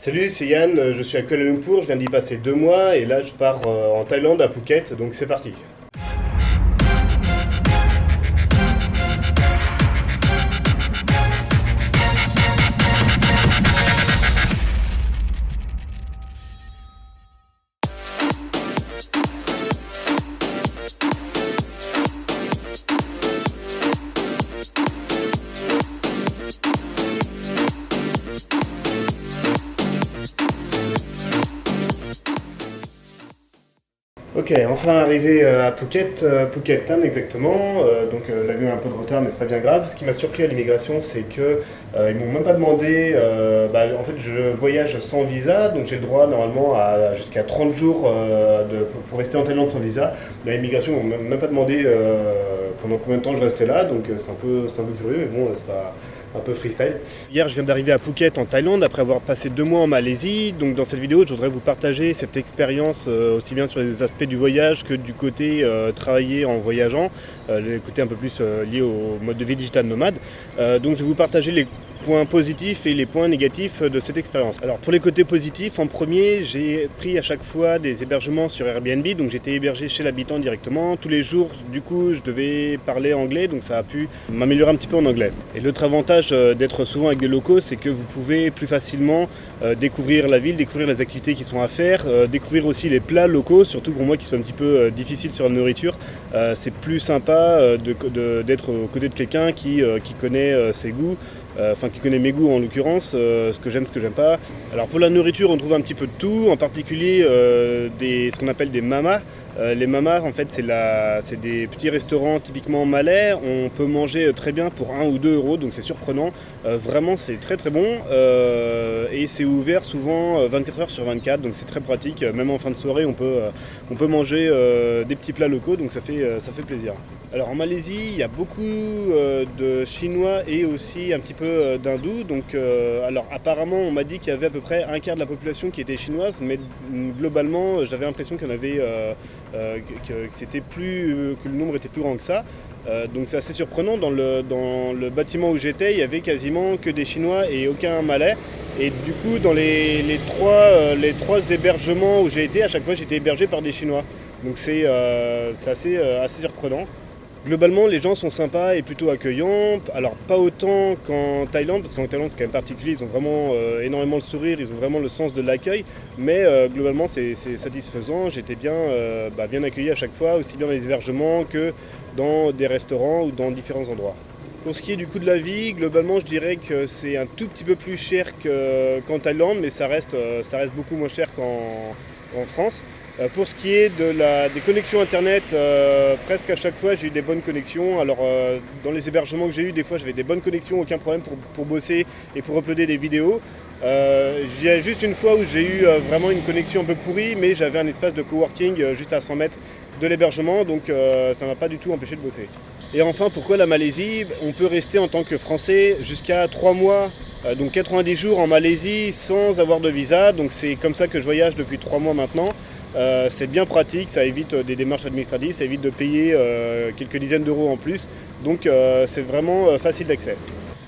Salut, c'est Yann, je suis à Kuala Lumpur, je viens d'y passer 2 mois et là je pars en Thaïlande à Phuket, donc c'est parti. Ok, enfin arrivé à Phuket, Phuket Town exactement. L'avion a un peu de retard, mais c'est pas bien grave. Ce qui m'a surpris à l'immigration, c'est que ils m'ont même pas demandé. En fait, je voyage sans visa, donc j'ai le droit normalement à jusqu'à 30 jours pour rester en Thaïlande sans visa. Mais à l'immigration, ils m'ont même pas demandé pendant combien de temps je restais là, donc c'est un peu curieux, mais bon, c'est pas un peu freestyle. Hier, je viens d'arriver à Phuket en Thaïlande après avoir passé 2 mois en Malaisie. Donc dans cette vidéo, je voudrais vous partager cette expérience aussi bien sur les aspects du voyage que du côté travailler en voyageant, le côté un peu plus lié au mode de vie digital nomade. Donc je vais vous partager les points positifs et les points négatifs de cette expérience. Alors pour les côtés positifs, en premier, j'ai pris à chaque fois des hébergements sur Airbnb, donc j'étais hébergé chez l'habitant directement. Tous les jours, du coup, je devais parler anglais, donc ça a pu m'améliorer un petit peu en anglais. Et l'autre avantage d'être souvent avec des locaux, c'est que vous pouvez plus facilement découvrir la ville, découvrir les activités qui sont à faire, découvrir aussi les plats locaux, surtout pour moi qui suis un petit peu difficile sur la nourriture. C'est plus sympa d'être aux côtés de quelqu'un qui connaît ses goûts. Qui connaît mes goûts en l'occurrence, ce que j'aime, ce que j'aime pas. Alors pour la nourriture, on trouve un petit peu de tout, en particulier ce qu'on appelle des mamas. Les mamas, en fait, c'est des petits restaurants typiquement malais. On peut manger très bien pour 1 ou 2 euros, donc c'est surprenant. Vraiment, c'est très très bon. Et c'est ouvert souvent 24 heures sur 24, donc c'est très pratique. Même en fin de soirée, on peut manger des petits plats locaux, donc ça fait plaisir. Alors en Malaisie, il y a beaucoup de Chinois et aussi un petit peu d'Hindous. Alors apparemment, on m'a dit qu'il y avait à peu près un quart de la population qui était chinoise, mais globalement, j'avais l'impression qu'il y en avait que le nombre était plus grand que ça. Donc c'est assez surprenant. Dans le bâtiment où j'étais, il y avait quasiment que des Chinois et aucun Malais. Et du coup, dans les trois hébergements où j'ai été, à chaque fois, j'étais hébergé par des Chinois. Donc c'est assez surprenant. Globalement, les gens sont sympas et plutôt accueillants. Alors, pas autant qu'en Thaïlande, parce qu'en Thaïlande, c'est quand même particulier. Ils ont vraiment énormément le sourire, ils ont vraiment le sens de l'accueil. Mais globalement, c'est satisfaisant. J'étais bien accueilli à chaque fois, aussi bien dans les hébergements que dans des restaurants ou dans différents endroits. Pour ce qui est du coût de la vie, globalement, je dirais que c'est un tout petit peu plus cher qu'en Thaïlande, mais ça reste beaucoup moins cher qu'en France. Pour ce qui est des connexions internet, presque à chaque fois j'ai eu des bonnes connexions. Alors dans les hébergements que j'ai eu, des fois j'avais des bonnes connexions, aucun problème pour bosser et pour uploader des vidéos. Il y a juste une fois où j'ai eu vraiment une connexion un peu pourrie, mais j'avais un espace de coworking juste à 100 mètres de l'hébergement, donc ça ne m'a pas du tout empêché de bosser. Et enfin, pourquoi la Malaisie? On peut rester en tant que Français jusqu'à 3 mois, donc 90 jours en Malaisie sans avoir de visa. Donc c'est comme ça que je voyage depuis 3 mois maintenant. C'est bien pratique, ça évite des démarches administratives, ça évite de payer quelques dizaines d'euros en plus, donc c'est vraiment facile d'accès.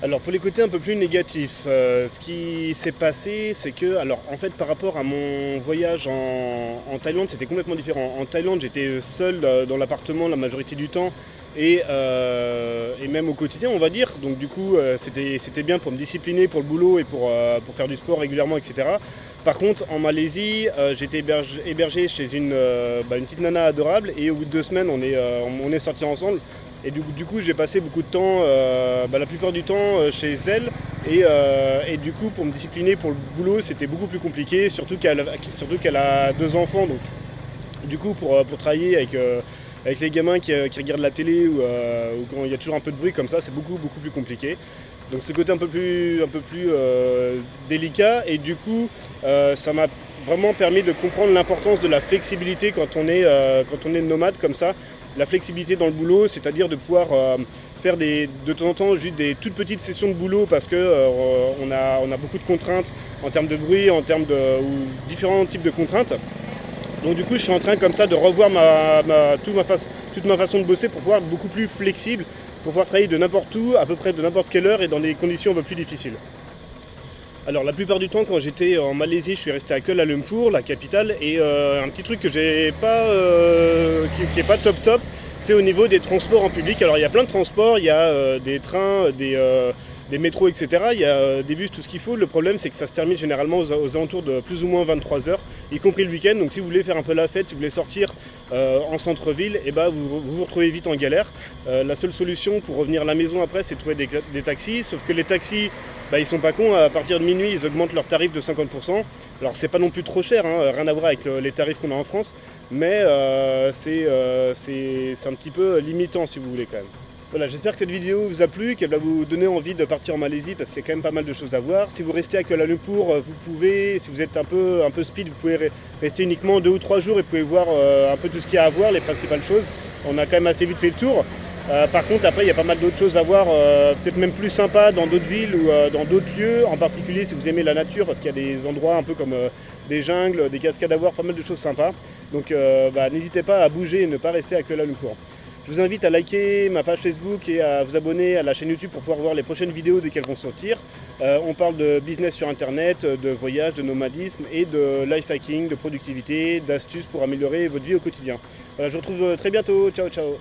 Alors pour les côtés un peu plus négatifs, ce qui s'est passé, c'est que, alors en fait par rapport à mon voyage en Thaïlande, c'était complètement différent. En Thaïlande, j'étais seul dans l'appartement la majorité du temps et même au quotidien, on va dire. Donc du coup, c'était bien pour me discipliner pour le boulot et pour faire du sport régulièrement, etc. Par contre, en Malaisie, j'étais hébergé chez une petite nana adorable et au bout de 2 semaines, on est sortis ensemble. Et du coup, j'ai passé beaucoup de temps, la plupart du temps, chez elle. Et du coup, pour me discipliner pour le boulot, c'était beaucoup plus compliqué, surtout qu'elle a 2 enfants. Donc, du coup, pour travailler avec les gamins qui regardent la télé ou quand il y a toujours un peu de bruit comme ça, c'est beaucoup plus compliqué. Donc ce côté un peu plus délicat, et du coup ça m'a vraiment permis de comprendre l'importance de la flexibilité quand on est nomade comme ça. La flexibilité dans le boulot, c'est-à-dire de pouvoir faire de temps en temps juste des toutes petites sessions de boulot parce que on a beaucoup de contraintes en termes de bruit, ou différents types de contraintes. Donc du coup, je suis en train comme ça de revoir toute ma façon de bosser pour pouvoir être beaucoup plus flexible, pour pouvoir travailler de n'importe où, à peu près de n'importe quelle heure et dans des conditions un peu plus difficiles. Alors la plupart du temps quand j'étais en Malaisie, je suis resté à Kuala Lumpur, la capitale, et un petit truc que j'ai pas, qui est pas top top, c'est au niveau des transports en public. Alors il y a plein de transports, il y a des trains, des métros, etc. Il y a des bus, tout ce qu'il faut. Le problème c'est que ça se termine généralement aux alentours de plus ou moins 23h, y compris le week-end. Donc si vous voulez faire un peu la fête, si vous voulez sortir en centre-ville, et ben vous retrouvez vite en galère. La seule solution pour revenir à la maison après, c'est de trouver des taxis, sauf que les taxis, bah, ils sont pas cons, à partir de minuit ils augmentent leurs tarifs de 50%. Alors c'est pas non plus trop cher, hein, rien à voir avec les tarifs qu'on a en France, mais c'est un petit peu limitant si vous voulez quand même. Voilà, j'espère que cette vidéo vous a plu, qu'elle va vous donner envie de partir en Malaisie parce qu'il y a quand même pas mal de choses à voir. Si vous restez à Kuala Lumpur, vous pouvez, si vous êtes un peu speed, vous pouvez rester uniquement 2 ou 3 jours et vous pouvez voir un peu tout ce qu'il y a à voir, les principales choses. On a quand même assez vite fait le tour. Par contre, après, il y a pas mal d'autres choses à voir, peut-être même plus sympas dans d'autres villes ou dans d'autres lieux, en particulier si vous aimez la nature, parce qu'il y a des endroits un peu comme des jungles, des cascades à voir, pas mal de choses sympas. Donc n'hésitez pas à bouger et ne pas rester à Kuala Lumpur. Je vous invite à liker ma page Facebook et à vous abonner à la chaîne YouTube pour pouvoir voir les prochaines vidéos dès qu'elles vont sortir. On parle de business sur internet, de voyage, de nomadisme et de life hacking, de productivité, d'astuces pour améliorer votre vie au quotidien. Voilà, je vous retrouve très bientôt. Ciao ciao.